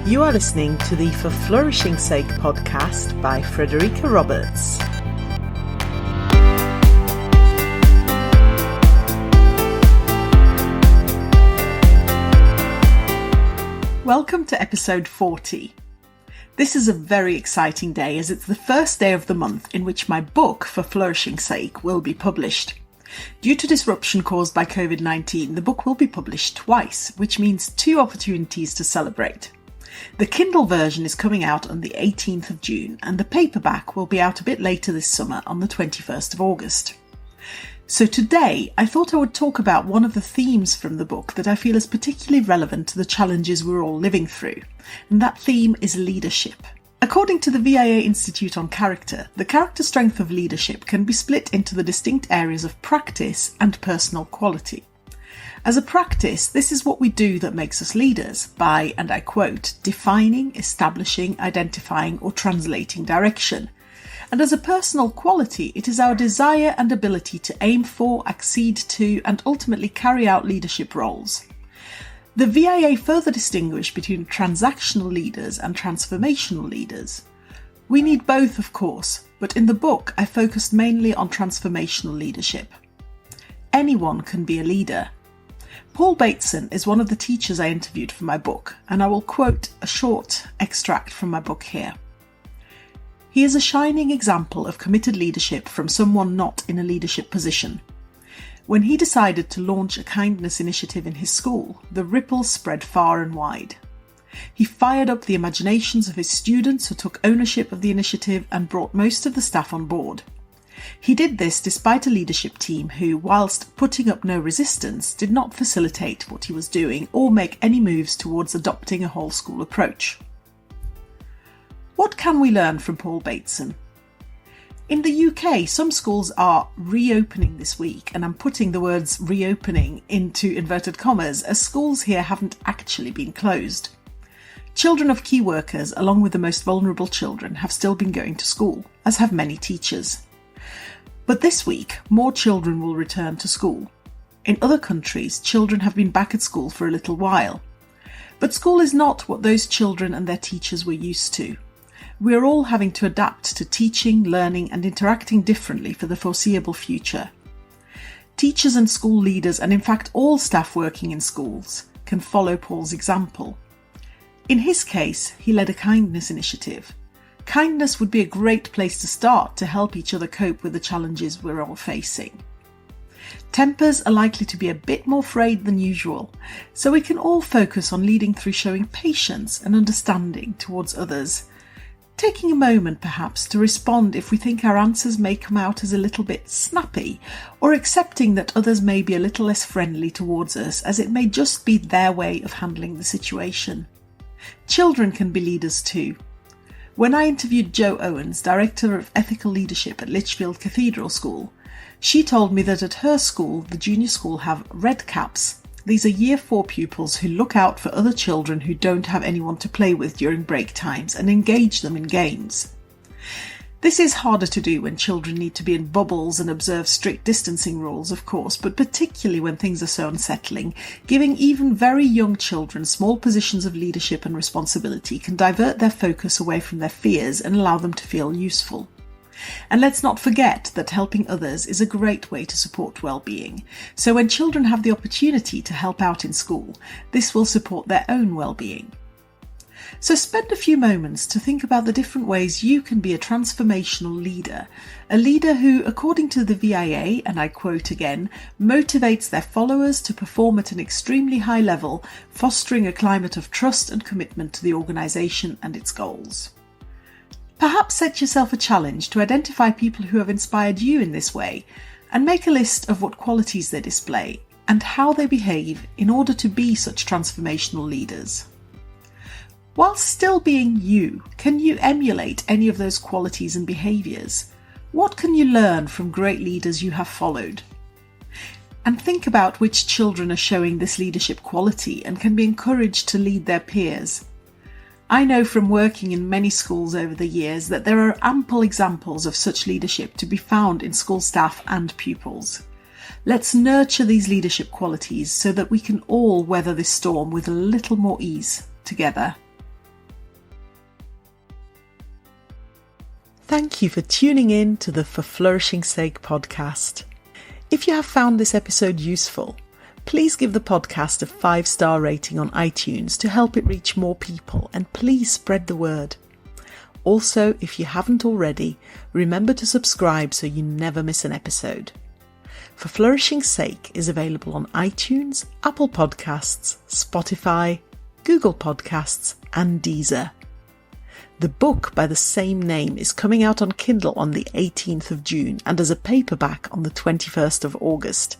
You are listening to the For Flourishing's Sake podcast by Frederica Roberts. Welcome to episode 40. This is a very exciting day as it's the first day of the month in which my book, For Flourishing's Sake, will be published. Due to disruption caused by COVID-19, the book will be published twice, which means 2 opportunities to celebrate. The Kindle version is coming out on the 18th of June, and the paperback will be out a bit later this summer on the 21st of August. So today, I thought I would talk about one of the themes from the book that I feel is particularly relevant to the challenges we're all living through, and that theme is leadership. According to the VIA Institute on Character, the character strength of leadership can be split into the distinct areas of practice and personal quality. As a practice, this is what we do that makes us leaders by, and I quote, defining, establishing, identifying, or translating direction. And as a personal quality, it is our desire and ability to aim for, accede to, and ultimately carry out leadership roles. The VIA further distinguish between transactional leaders and transformational leaders. We need both, of course, but in the book I focused mainly on transformational leadership. Anyone can be a leader. Paul Bateson is one of the teachers I interviewed for my book, and I will quote a short extract from my book here. He is a shining example of committed leadership from someone not in a leadership position. When he decided to launch a kindness initiative in his school, the ripples spread far and wide. He fired up the imaginations of his students who took ownership of the initiative and brought most of the staff on board. He did this despite a leadership team who, whilst putting up no resistance, did not facilitate what he was doing or make any moves towards adopting a whole school approach. What can we learn from Paul Bateson? In the UK, some schools are reopening this week, and I'm putting the words reopening into inverted commas, as schools here haven't actually been closed. Children of key workers, along with the most vulnerable children, have still been going to school, as have many teachers. But this week, more children will return to school. In other countries, children have been back at school for a little while. But school is not what those children and their teachers were used to. We are all having to adapt to teaching, learning and interacting differently for the foreseeable future. Teachers and school leaders, and in fact all staff working in schools, can follow Paul's example. In his case, he led a kindness initiative. Kindness would be a great place to start to help each other cope with the challenges we're all facing. Tempers are likely to be a bit more frayed than usual, so we can all focus on leading through showing patience and understanding towards others. Taking a moment perhaps to respond if we think our answers may come out as a little bit snappy, or accepting that others may be a little less friendly towards us as it may just be their way of handling the situation. Children can be leaders too. When I interviewed Jo Owens, Director of Ethical Leadership at Lichfield Cathedral School, she told me that at her school, the junior school, have red caps. These are Year 4 pupils who look out for other children who don't have anyone to play with during break times and engage them in games. This is harder to do when children need to be in bubbles and observe strict distancing rules, of course, but particularly when things are so unsettling, giving even very young children small positions of leadership and responsibility can divert their focus away from their fears and allow them to feel useful. And let's not forget that helping others is a great way to support well-being. So when children have the opportunity to help out in school, this will support their own well-being. So spend a few moments to think about the different ways you can be a transformational leader, a leader who, according to the VIA, and I quote again, motivates their followers to perform at an extremely high level, fostering a climate of trust and commitment to the organisation and its goals. Perhaps set yourself a challenge to identify people who have inspired you in this way, and make a list of what qualities they display and how they behave in order to be such transformational leaders. While still being you, can you emulate any of those qualities and behaviours? What can you learn from great leaders you have followed? And think about which children are showing this leadership quality and can be encouraged to lead their peers. I know from working in many schools over the years that there are ample examples of such leadership to be found in school staff and pupils. Let's nurture these leadership qualities so that we can all weather this storm with a little more ease together. thank you for tuning in to the For Flourishing's Sake podcast. If you have found this episode useful, please give the podcast a 5-star rating on iTunes to help it reach more people, and please spread the word. Also, if you haven't already, remember to subscribe so you never miss an episode. For Flourishing's Sake is available on iTunes, Apple Podcasts, Spotify, Google Podcasts, and Deezer. The book by the same name is coming out on Kindle on the 18th of June and as a paperback on the 21st of August.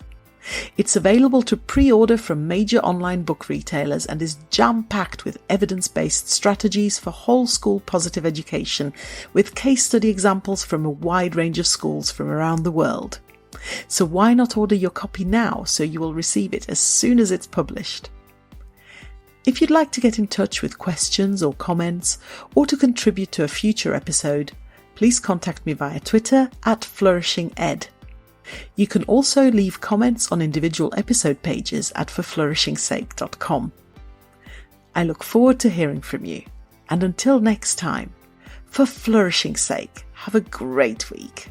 It's available to pre-order from major online book retailers and is jam-packed with evidence-based strategies for whole school positive education, with case study examples from a wide range of schools from around the world. So why not order your copy now so you will receive it as soon as it's published? If you'd like to get in touch with questions or comments, or to contribute to a future episode, please contact me via Twitter @FlourishingEd. You can also leave comments on individual episode pages at forflourishingsake.com. I look forward to hearing from you, and until next time, for flourishing's sake, have a great week.